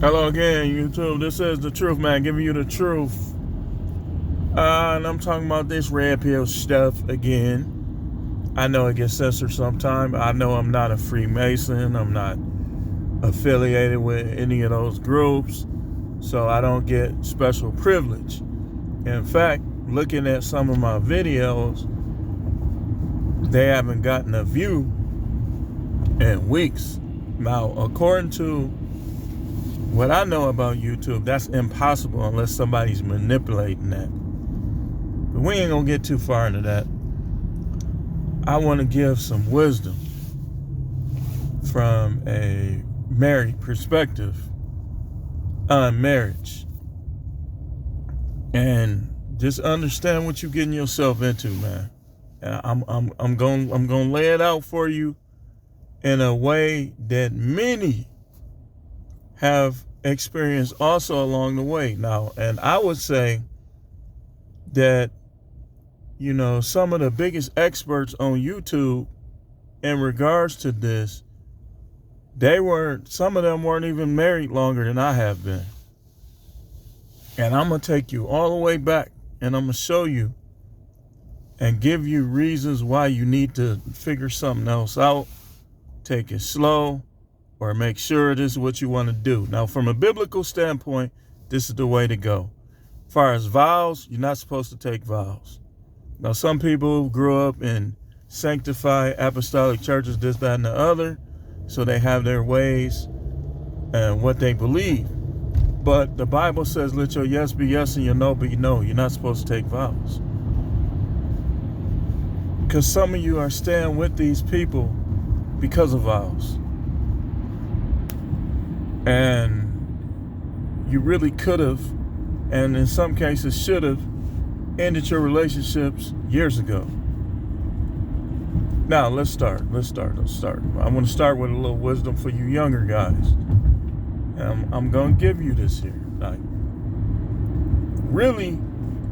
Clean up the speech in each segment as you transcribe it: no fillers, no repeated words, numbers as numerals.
Hello again, YouTube. This is the truth, man, giving you the truth. And I'm talking about this red pill stuff again. I know it gets censored sometimes. I know I'm not a Freemason. I'm not affiliated with any of those groups. So I don't get special privilege. In fact, looking at some of my videos, they haven't gotten a view in weeks. Now, according to what I know about YouTube, that's impossible unless somebody's manipulating that. But we ain't gonna get too far into that. I want to give some wisdom from a married perspective on marriage. And just understand what you're getting yourself into, man. And I'm gonna lay it out for you in a way that many have experienced also along the way now. And I would say that, some of the biggest experts on YouTube in regards to this, some of them weren't even married longer than I have been. And I'm going to take you all the way back and I'm going to show you and give you reasons why you need to figure something else out, take it slow, or make sure this is what you want to do. Now, from a biblical standpoint, this is the way to go. As far as vows, you're not supposed to take vows. Now, some people grew up in sanctified apostolic churches, this, that, and the other, so they have their ways and what they believe. But the Bible says, let your yes be yes and your no be no. You're not supposed to take vows. Because some of you are staying with these people because of vows. And you really could have, and in some cases should have, ended your relationships years ago. Now, let's start. I want to start with a little wisdom for you younger guys. And I'm going to give you this here. Like, really,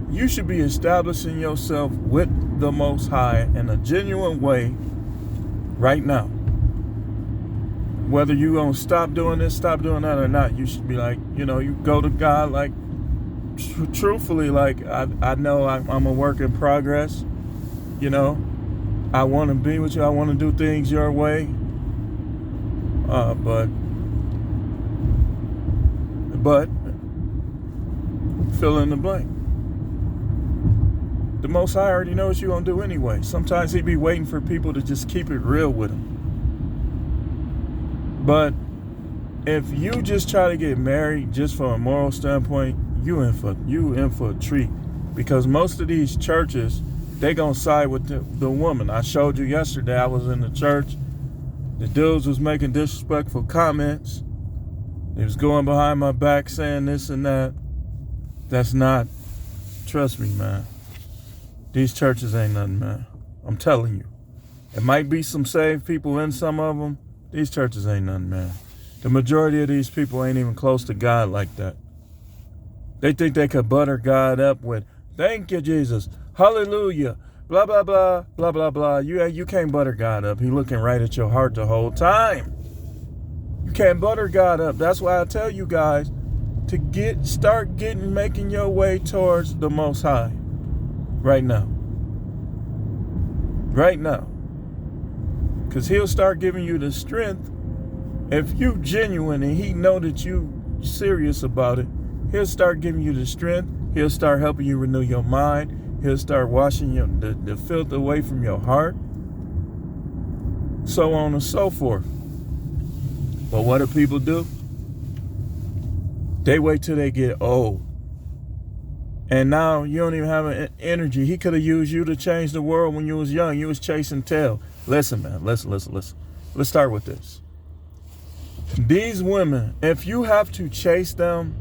you should be establishing yourself with the Most High in a genuine way right now. Whether you gonna stop doing this, stop doing that or not, you should be like, you go to God like, truthfully, like, I know I'm a work in progress. I want to be with you. I want to do things your way. But fill in the blank. The Most High already knows what you're gonna do anyway. Sometimes he be waiting for people to just keep it real with him. But if you just try to get married just from a moral standpoint, you in for a treat. Because most of these churches, they gonna side with the woman. I showed you yesterday, I was in the church. The dudes was making disrespectful comments. They was going behind my back saying this and that. That's not, trust me, man. These churches ain't nothing, man. I'm telling you. It might be some saved people in some of them. These churches ain't nothing, man. The majority of these people ain't even close to God like that. They think they could butter God up with, thank you, Jesus, hallelujah, blah, blah, blah, blah, blah, blah. You can't butter God up. He looking right at your heart the whole time. You can't butter God up. That's why I tell you guys to start making your way towards the Most High right now. Right now. Because he'll start giving you the strength. If you genuine and he know that you serious about it, he'll start giving you the strength. He'll start helping you renew your mind. He'll start washing the filth away from your heart. So on and so forth. But what do people do? They wait till they get old. And now you don't even have an energy. He could have used you to change the world when you was young. You was chasing tail. Listen, man, listen. Let's start with this. These women, if you have to chase them,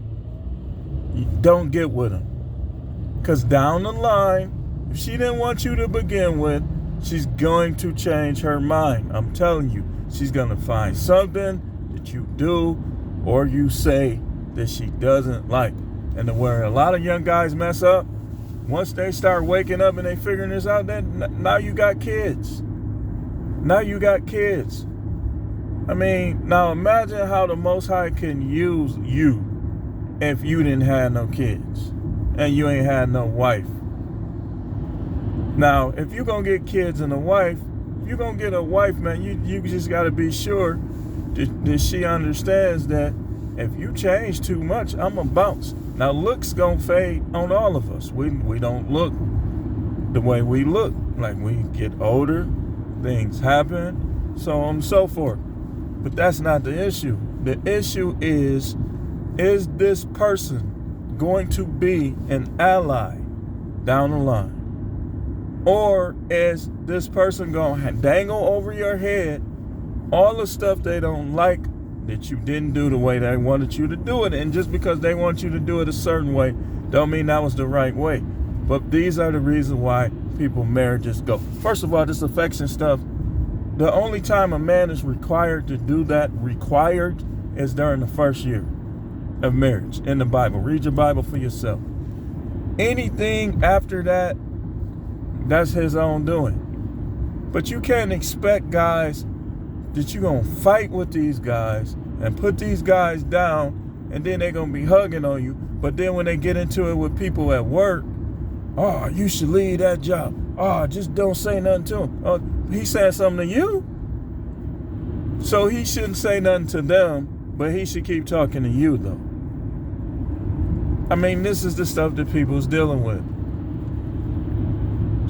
don't get with them. Because down the line, if she didn't want you to begin with, she's going to change her mind. I'm telling you, she's going to find something that you do or you say that she doesn't like. And where a lot of young guys mess up, once they start waking up and they figuring this out, then now you got kids. I mean, now imagine how the Most High can use you if you didn't have no kids and you ain't had no wife. Now, if you're going to get kids and a wife, if you're going to get a wife, man, you just got to be sure that she understands that if you change too much, I'm going to bounce. Now, looks going to fade on all of us. We don't look the way we look. Like, we get older, things happen, so on and so forth. But that's not the issue. The issue is this person going to be an ally down the line? Or is this person going to dangle over your head all the stuff they don't like that you didn't do the way they wanted you to do it? And just because they want you to do it a certain way, don't mean that was the right way. But these are the reasons why people marriages go. First of all, this affection stuff, the only time a man is required to do that, is during the first year of marriage in the Bible. Read your Bible for yourself. Anything after that, that's his own doing. But you can't expect, guys, that you're going to fight with these guys and put these guys down, and then they're going to be hugging on you. But then when they get into it with people at work, oh, you should leave that job. Oh, just don't say nothing to him. Oh, he said something to you? So he shouldn't say nothing to them, but he should keep talking to you, though. I mean, this is the stuff that people's dealing with.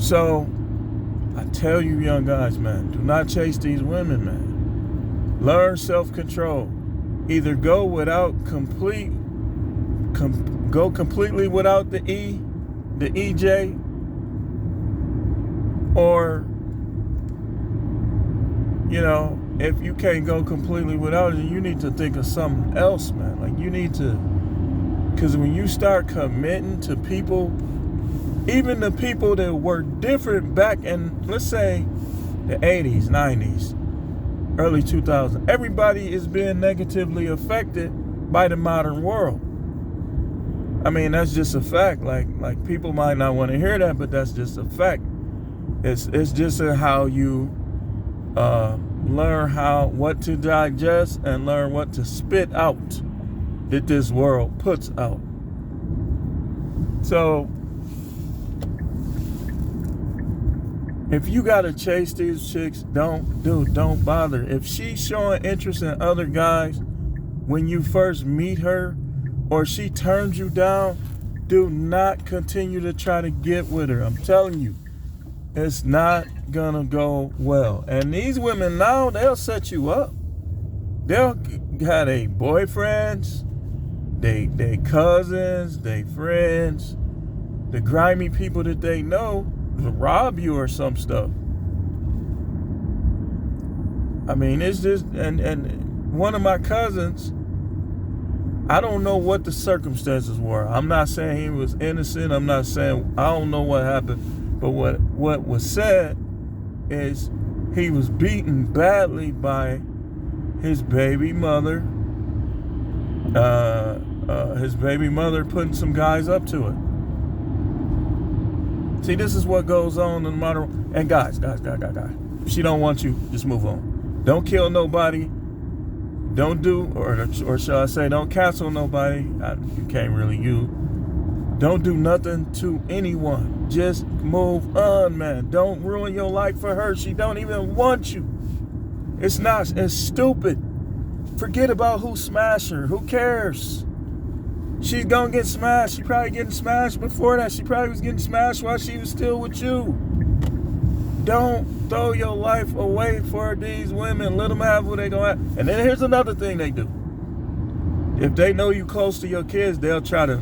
So, I tell you young guys, man, do not chase these women, man. Learn self-control. Either go completely without the EJ, or, if you can't go completely without it, you need to think of something else, man. Like, you need to, because when you start committing to people, even the people that were different back in, let's say, the 80s, 90s, early 2000s, everybody is being negatively affected by the modern world. I mean, that's just a fact. Like people might not want to hear that, but that's just a fact. It's just how you learn what to digest and learn what to spit out that this world puts out. So, if you gotta chase these chicks, don't bother. If she's showing interest in other guys when you first meet her, or she turns you down, do not continue to try to get with her. I'm telling you, it's not gonna go well. And these women now, they'll set you up. They'll have their boyfriends, they cousins, they friends, the grimy people that they know to rob you or some stuff. I mean, it's just, and one of my cousins, I don't know what the circumstances were. I'm not saying he was innocent. I'm not saying, I don't know what happened. But what was said is he was beaten badly by his baby mother. His baby mother putting some guys up to it. See, this is what goes on in the modern. And guys. If she don't want you, just move on. Don't kill nobody. Don't do, or shall I say, don't cancel nobody. You can't really use. Don't do nothing to anyone. Just move on, man. Don't ruin your life for her. She don't even want you. It's stupid. Forget about who smashed her. Who cares? She's gonna get smashed. She probably getting smashed before that. She probably was getting smashed while she was still with you. Don't throw your life away for these women. Let them have what they gonna have. And then here's another thing they do. If they know you close to your kids, they'll try to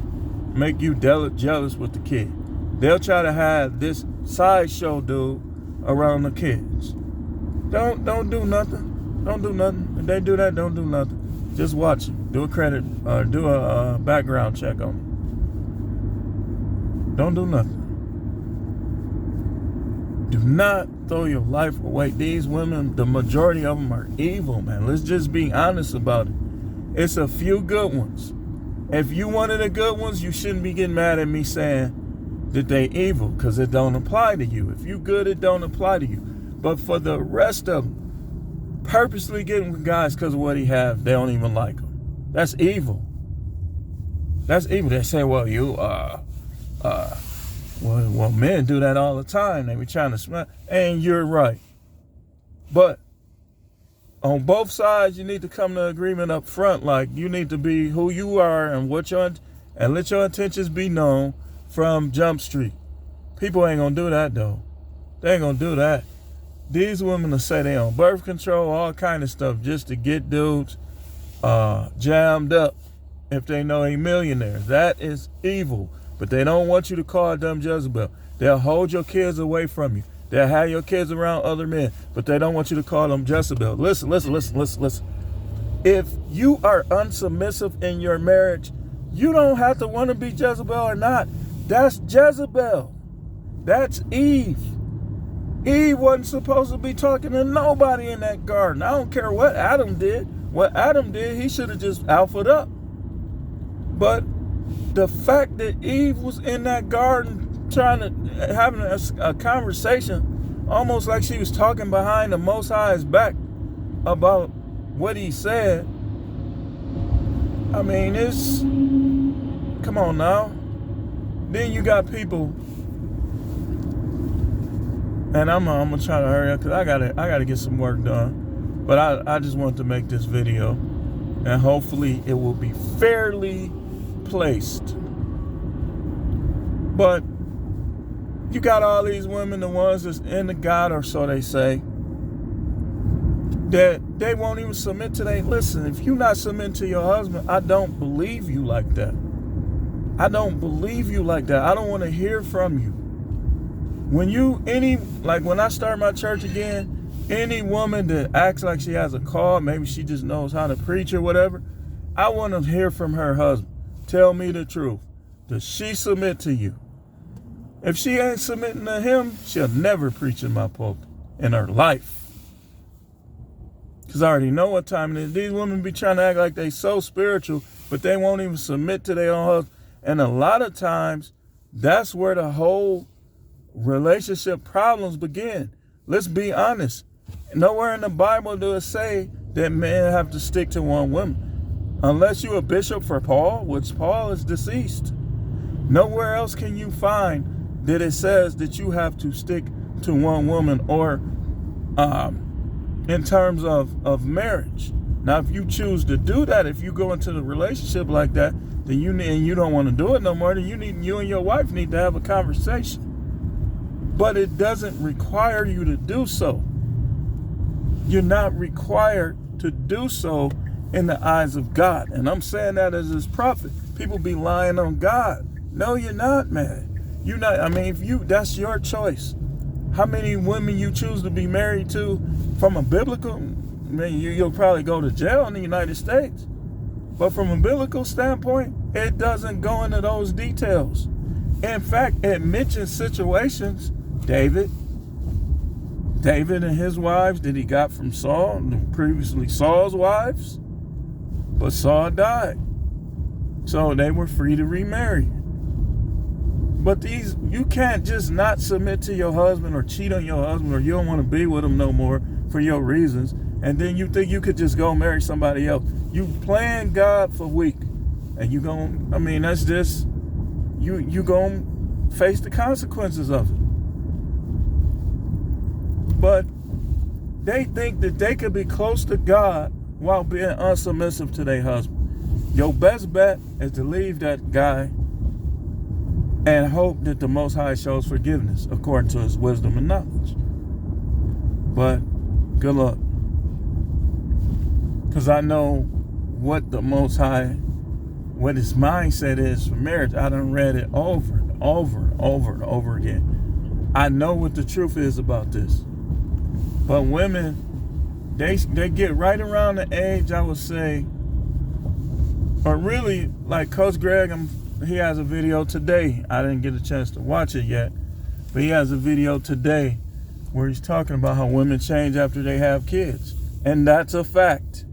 make you jealous with the kid. They'll try to have this sideshow dude around the kids. Don't do nothing. Don't do nothing. If they do that, don't do nothing. Just watch them. Do a background check on them. Don't do nothing. Do not throw your life away. These women, the majority of them are evil, man. Let's just be honest about it. It's a few good ones. If you one of the good ones, you shouldn't be getting mad at me saying that they evil, because it don't apply to you. If you good, it don't apply to you. But for the rest of them, purposely getting with guys because of what he have. They don't even like him. That's evil. That's evil. They say, well, well, men do that all the time. They be trying to smash. And you're right. But on both sides, you need to come to agreement up front. Like, you need to be who you are and and let your intentions be known from Jump Street. People ain't gonna do that though. They ain't gonna do that. These women will say they on birth control, all kind of stuff, just to get dudes jammed up if they know they millionaires. That is evil. But they don't want you to call them Jezebel. They'll hold your kids away from you. They'll have your kids around other men, but they don't want you to call them Jezebel. Listen. If you are unsubmissive in your marriage, you don't have to want to be Jezebel or not. That's Jezebel. That's Eve. Eve wasn't supposed to be talking to nobody in that garden. I don't care what Adam did. What Adam did, he should have just alphaed up. But the fact that Eve was in that garden having a conversation, almost like she was talking behind the Most High's back about what he said. I mean, come on now. Then you got people, and I'm gonna try to hurry up because I gotta get some work done. But I just wanted to make this video, and hopefully it will be fairly placed. But you got all these women, the ones that's in the God, or so they say, that they won't even submit to they. Listen, if you not submit to your husband, I don't believe you like that. I don't believe you like that. I don't want to hear from you. When I start my church again, any woman that acts like she has a call, maybe she just knows how to preach or whatever, I want to hear from her husband. Tell me the truth. Does she submit to you? If she ain't submitting to him, she'll never preach in my pulpit in her life. Because I already know what time it is. These women be trying to act like they so spiritual, but they won't even submit to their own husband. And a lot of times, that's where the whole relationship problems begin. Let's be honest. Nowhere in the Bible do it say that men have to stick to one woman. Unless you're a bishop for Paul, which Paul is deceased. Nowhere else can you find that it says that you have to stick to one woman, or in terms of marriage. Now, if you choose to do that, if you go into the relationship like that, then you don't want to do it no more, then you and your wife need to have a conversation. But it doesn't require you to do so. You're not required to do so in the eyes of God. And I'm saying that as his prophet. People be lying on God. No, you're not, man. You're not. I mean, that's your choice. How many women you choose to be married to from a biblical, I mean, you'll probably go to jail in the United States. But from a biblical standpoint, it doesn't go into those details. In fact, it mentions situations, David and his wives that he got from Saul, and previously Saul's wives, but Saul died. So they were free to remarry. But you can't just not submit to your husband or cheat on your husband, or you don't want to be with him no more for your reasons, and then you think you could just go marry somebody else. You playing God for weak, and that's just, you gonna face the consequences of it. But they think that they could be close to God while being unsubmissive to their husband. Your best bet is to leave that guy and hope that the Most High shows forgiveness according to his wisdom and knowledge. But good luck. Because I know what the Most High, what his mindset is for marriage. I done read it over and over and over and over again. I know what the truth is about this. But women, they get right around the age, I would say, or really, like Coach Greg, he has a video today. I didn't get a chance to watch it yet, but he has a video today where he's talking about how women change after they have kids. And that's a fact.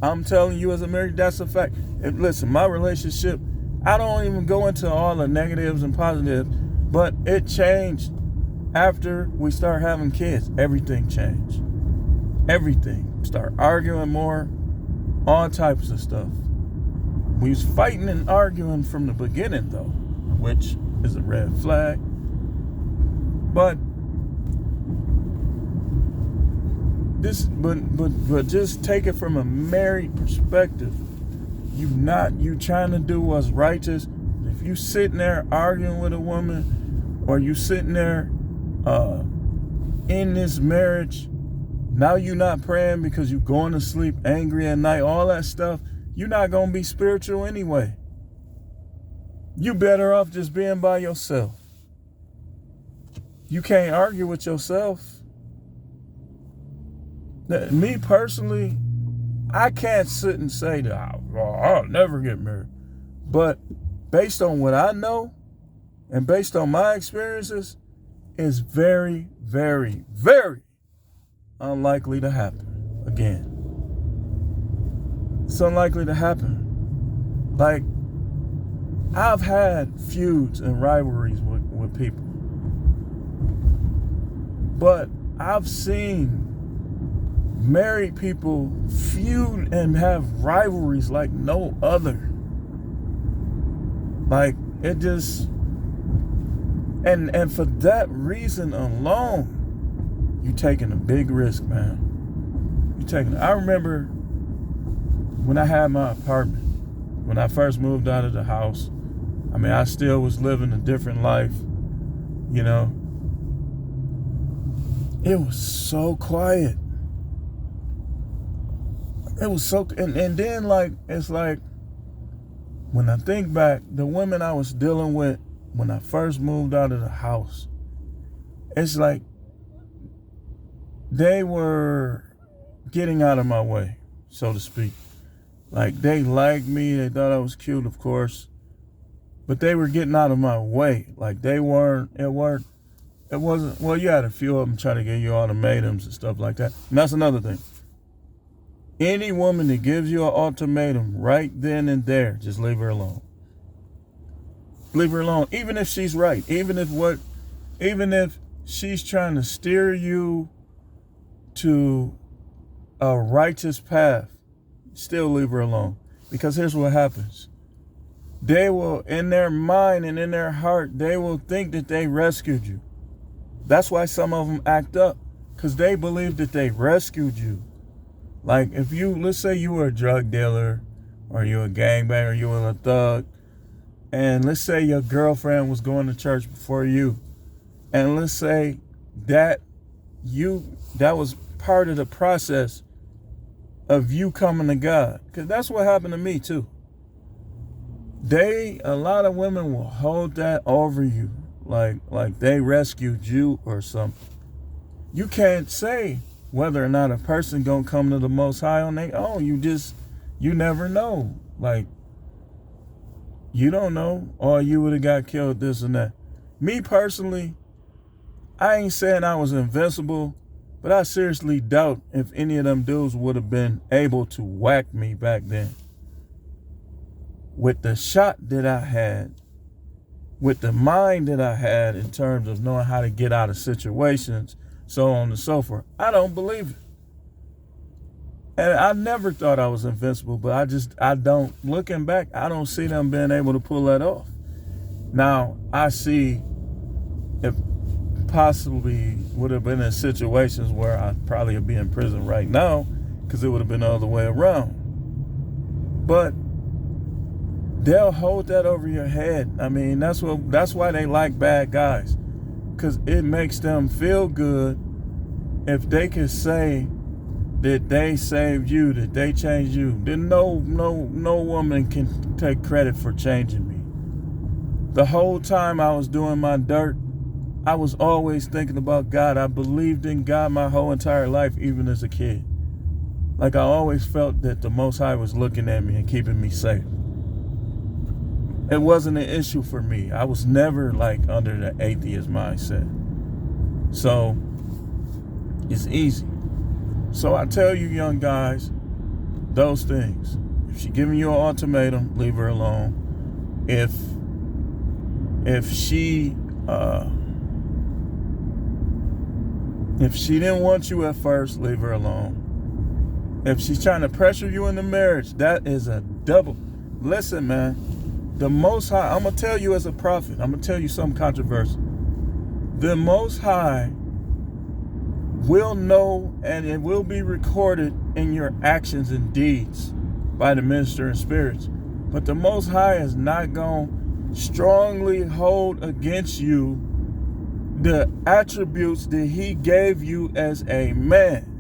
I'm telling you as a married, that's a fact. And listen, my relationship, I don't even go into all the negatives and positives, but it changed after we started having kids. Everything changed. Everything. start arguing more, all types of stuff. We was fighting and arguing from the beginning though, which is a red flag. But just take it from a married perspective. You trying to do what's righteous. If you sitting there arguing with a woman, or you sitting there in this marriage, now you not praying because you going to sleep angry at night, all that stuff, you're not going to be spiritual anyway. You better off just being by yourself. You can't argue with yourself. Me personally, I can't sit and say that I'll never get married. But based on what I know and based on my experiences, it's very, very, very unlikely to happen again. It's unlikely to happen. Like, I've had feuds and rivalries with people. But I've seen married people feud and have rivalries like no other. Like, it just, and for that reason alone, you taking a big risk, man. I remember when I had my apartment, when I first moved out of the house, I mean, I still was living a different life, you know. It was so quiet. It was so, and then like, it's like, when I think back, the women I was dealing with when I first moved out of the house, it's like they were getting out of my way, so to speak. Like, they liked me, they thought I was cute, of course, but they were getting out of my way. Like, it wasn't, well, you had a few of them trying to give you ultimatums and stuff like that. And that's another thing. Any woman that gives you an ultimatum right then and there, just leave her alone. Leave her alone. Even if she's right. Even if she's trying to steer you to a righteous path, still leave her alone. Because here's what happens. They will, in their mind and in their heart, they will think that they rescued you. That's why some of them act up. Because they believe that they rescued you. Like, if let's say you were a drug dealer, or you were a gangbanger, or you were a thug, and let's say your girlfriend was going to church before you, and let's say that was part of the process of you coming to God. Because that's what happened to me too. A lot of women will hold that over you, like they rescued you or something. You can't say whether or not a person gonna come to the Most High on their own. You never know. Like, you don't know, or you would have got killed, this and that. Me personally, I ain't saying I was invincible, but I seriously doubt if any of them dudes would have been able to whack me back then. With the shot that I had, with the mind that I had in terms of knowing how to get out of situations, so on and so forth, I don't believe it. And I never thought I was invincible, but I don't, looking back, I don't see them being able to pull that off. Now, I see if possibly would have been in situations where I'd probably be in prison right now, because it would have been the other way around. But they'll hold that over your head. I mean, that's why they like bad guys, because it makes them feel good if they can say that they saved you, that they changed you. Then no woman can take credit for changing me. The whole time I was doing my dirt, I was always thinking about God. I believed in God my whole entire life, even as a kid. Like, I always felt that the Most High was looking at me and keeping me safe. It wasn't an issue for me. I was never like under the atheist mindset. So it's easy. So I tell you, young guys, those things. If she's giving you an ultimatum, leave her alone. If she didn't want you at first, leave her alone. If she's trying to pressure you in the marriage, that is a double. Listen, man, the Most High, I'm going to tell you as a prophet, I'm going to tell you something controversial. The Most High will know, and it will be recorded in your actions and deeds by the minister and spirits. But the Most High is not going to strongly hold against you the attributes that he gave you as a man.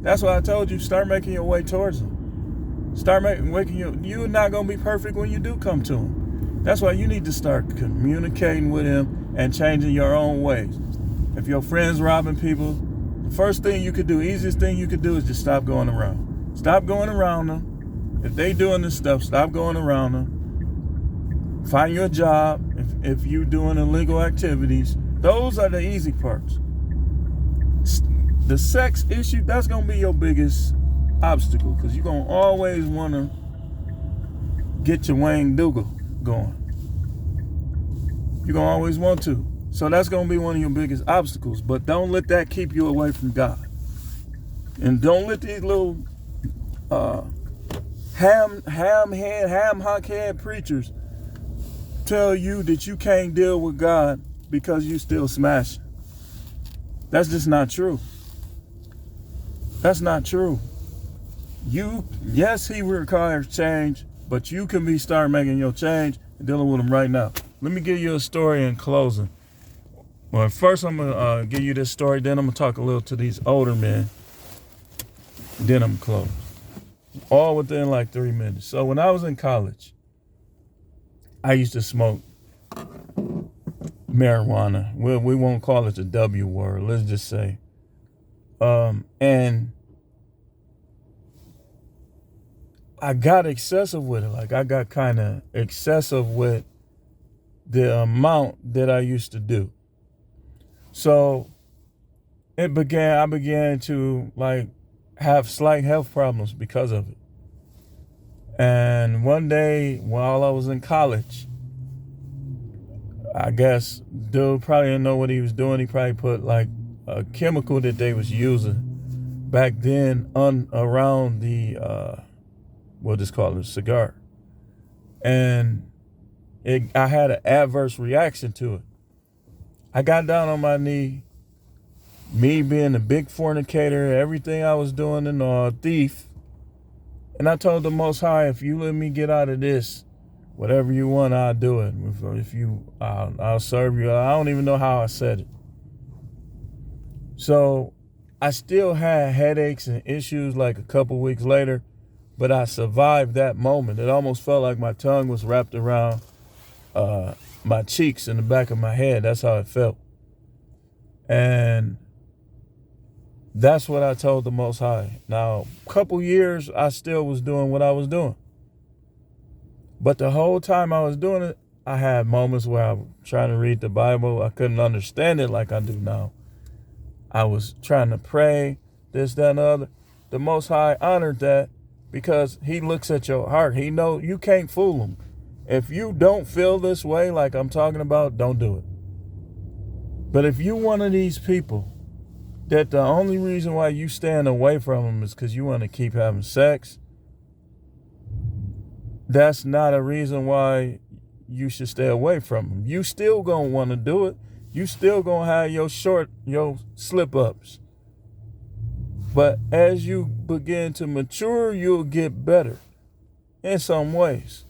That's why I told you, start making your way towards him. You're not going to be perfect when you do come to him. That's why you need to start communicating with him and changing your own ways. If your friend's robbing people, the first thing you could do, easiest thing you could do is just stop going around. Stop going around them. If they doing this stuff, stop going around them. Find your job. If you doing illegal activities, those are the easy parts. The sex issue, that's going to be your biggest obstacle, because you're going to always want to get your Wayne Dougal going. You're going to always want to. So that's going to be one of your biggest obstacles. But don't let that keep you away from God. And don't let these little ham hock head preachers tell you that you can't deal with God because you still smashing. That's just not true. That's not true. Yes, he requires change, but you can be start making your change and dealing with him right now. Let me give you a story in closing. Well, first I'm going to give you this story, then I'm going to talk a little to these older men. Then I'm close. All within like 3 minutes. So when I was in college, I used to smoke marijuana. We won't call it the W word. Let's just say. And I got excessive with it. Like I got kind of excessive with the amount that I used to do. So I began to like have slight health problems because of it. And one day while I was in college, I guess dude probably didn't know what he was doing. He probably put like a chemical that they was using back then around the, we'll just call it a cigar. And I had an adverse reaction to it. I got down on my knee, me being a big fornicator, everything I was doing and all, thief. And I told the Most High, if you let me get out of this, whatever you want, I'll do it. I'll serve you. I don't even know how I said it. So I still had headaches and issues like a couple weeks later, but I survived that moment. It almost felt like my tongue was wrapped around my cheeks in the back of my head. That's how it felt. And that's what I told the Most High. Now, a couple years, I still was doing what I was doing. But the whole time I was doing it, I had moments where I was trying to read the Bible. I couldn't understand it like I do now. I was trying to pray, this, that, and the other. The Most High honored that because he looks at your heart. He knows you can't fool him. If you don't feel this way like I'm talking about, don't do it. But if you one of these people that the only reason why you stand away from them is because you want to keep having sex, that's not a reason why you should stay away from them. You still gonna want to do it. You still gonna have your slip-ups. But as you begin to mature, you'll get better in some ways.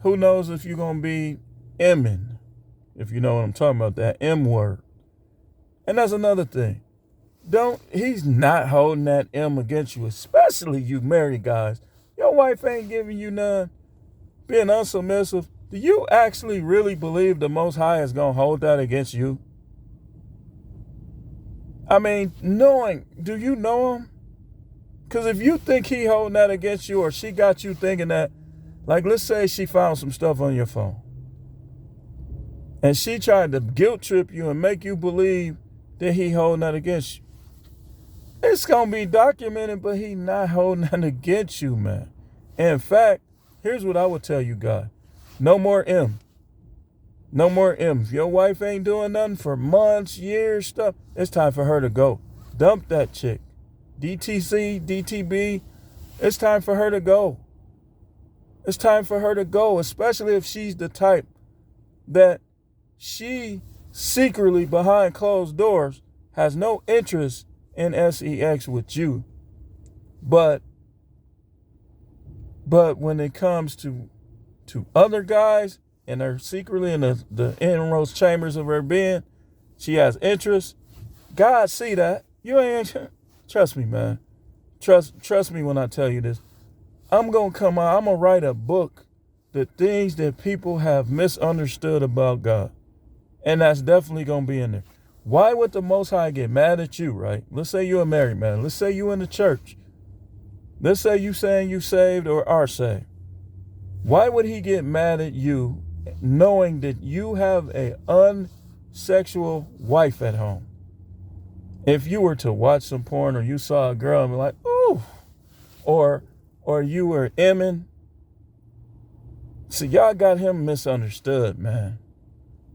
Who knows if you're gonna be M'ing, if you know what I'm talking about, that M word. And that's another thing. He's not holding that M against you, especially you married guys. Your wife ain't giving you none. Being unsubmissive. Do you actually really believe the Most High is going to hold that against you? I mean, do you know him? Because if you think he holding that against you, or she got you thinking that, like let's say she found some stuff on your phone and she tried to guilt trip you and make you believe that he holding that against you. It's going to be documented, but he not holding that against you, man. In fact, here's what I would tell you, God. No more M. No more M. If your wife ain't doing nothing for months, years, stuff, it's time for her to go. Dump that chick. DTC, DTB, it's time for her to go. It's time for her to go, especially if she's the type that she secretly behind closed doors has no interest in sex with you. But when it comes to other guys and they're secretly in the innermost chambers of her being, she has interest. God see that. You ain't, trust me, man. Trust me when I tell you this. I'm going to come out, I'm going to write a book, the things that people have misunderstood about God. And that's definitely going to be in there. Why would the Most High get mad at you, right? Let's say you're a married man. Let's say you in the church. Let's say you saying you saved or are saved. Why would he get mad at you knowing that you have a unsexual wife at home? If you were to watch some porn or you saw a girl and be like, ooh, or you were emming. See, y'all got him misunderstood, man.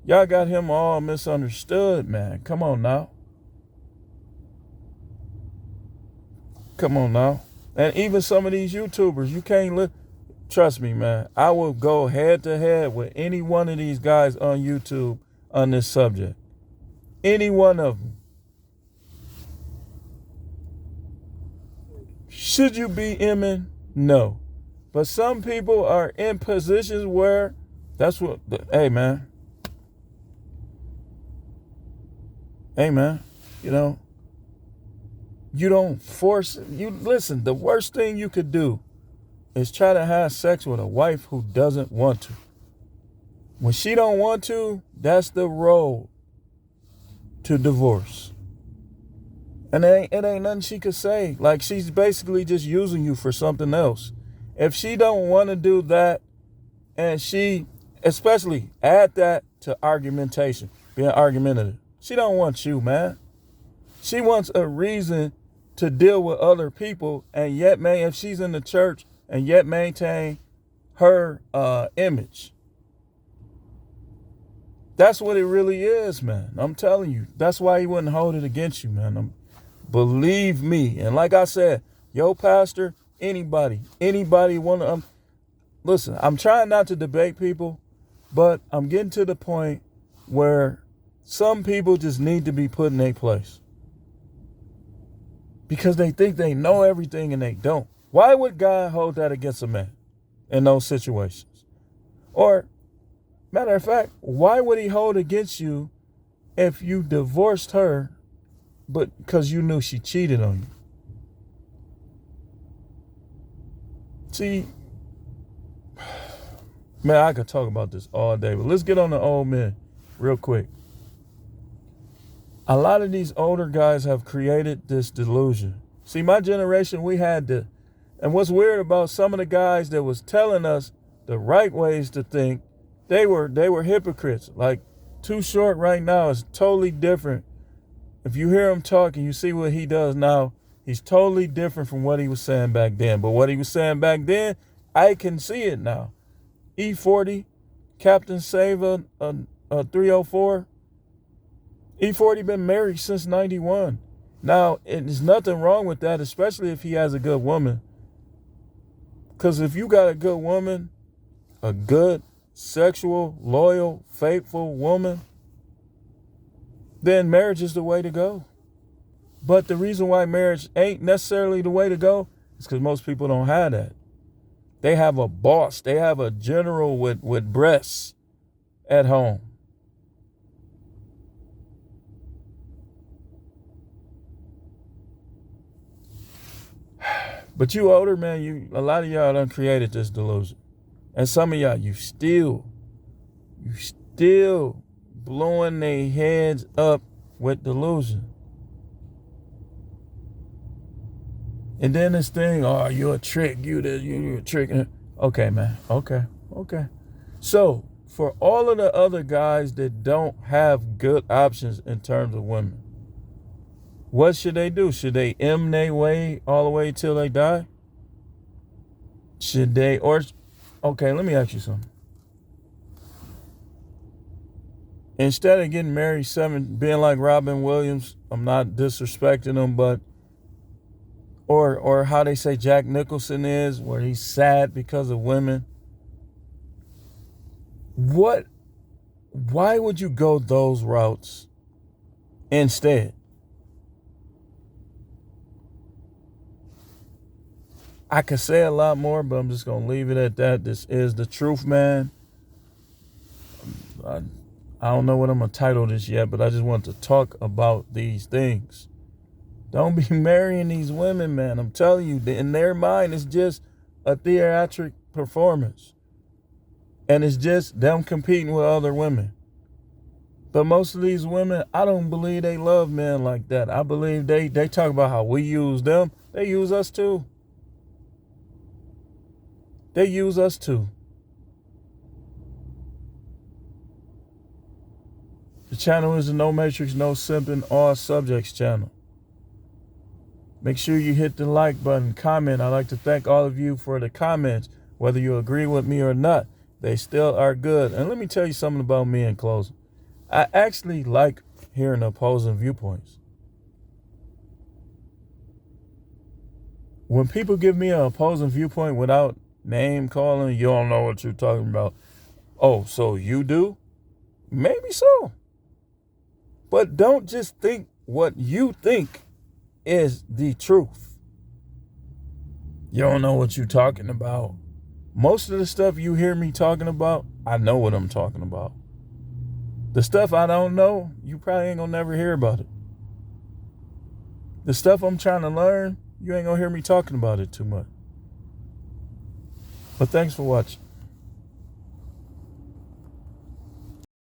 Y'all got him all misunderstood, man. Come on now. Come on now. And even some of these YouTubers, you can't look. Trust me, man. I will go head to head with any one of these guys on YouTube on this subject. Any one of them. Should you be emming? No. But some people are in positions where that's what, hey, man. Hey, man, you know, you don't force, you listen, the worst thing you could do is try to have sex with a wife who doesn't want to. When she don't want to, that's the road to divorce. And it ain't nothing she could say. Like, she's basically just using you for something else. If she don't want to do that, and she, especially add that to argumentation, being argumentative. She don't want you, man. She wants a reason to deal with other people, and yet, man, if she's in the church and yet maintain her image. That's what it really is, man. I'm telling you. That's why he wouldn't hold it against you, man. Believe me. And like I said, yo, pastor, anybody want to, listen, I'm trying not to debate people, but I'm getting to the point where some people just need to be put in their place. Because they think they know everything and they don't. Why would God hold that against a man in those situations? Or, matter of fact, why would he hold against you if you divorced her, but because you knew she cheated on you? See, man, I could talk about this all day, but let's get on the old men real quick. A lot of these older guys have created this delusion. See, my generation, we had to, and what's weird about some of the guys that was telling us the right ways to think, they were hypocrites. Like, Too Short right now is totally different. If you hear him talk and you see what he does now, he's totally different from what he was saying back then. But what he was saying back then, I can see it now. E40, Captain Sava, 304. E40 been married since 91. Now, there's nothing wrong with that, especially if he has a good woman. Because if you got a good woman, a good, sexual, loyal, faithful woman, then marriage is the way to go. But the reason why marriage ain't necessarily the way to go is because most people don't have that. They have a boss. They have a general with breasts at home. But you older, man, a lot of y'all done created this delusion. And some of y'all, you still blowing their heads up with delusion. And then this thing, oh, you're a trick, you're a trick. Okay, man, okay. So, for all of the other guys that don't have good options in terms of women, what should they do? Should they M their way all the way till they die? Should they, okay, let me ask you something. Instead of getting married being like Robin Williams, I'm not disrespecting him, but or how they say Jack Nicholson is, where he's sad because of women. Why would you go those routes instead? I could say a lot more, but I'm just going to leave it at that. This is The Truth, man. I don't know what I'm going to title this yet, but I just want to talk about these things. Don't be marrying these women, man. I'm telling you, in their mind, it's just a theatric performance. And it's just them competing with other women. But most of these women, I don't believe they love men like that. I believe they talk about how we use them. They use us too. They use us too. The channel is the No Matrix, No Simping, All Subjects channel. Make sure you hit the like button, comment. I'd like to thank all of you for the comments. Whether you agree with me or not, they still are good. And let me tell you something about me in closing. I actually like hearing opposing viewpoints. When people give me an opposing viewpoint without name calling, you don't know what you're talking about. Oh, so you do? Maybe so. But don't just think what you think is the truth. You don't know what you're talking about. Most of the stuff you hear me talking about, I know what I'm talking about. The stuff I don't know, you probably ain't gonna never hear about it. The stuff I'm trying to learn, you ain't gonna hear me talking about it too much. But thanks for watching.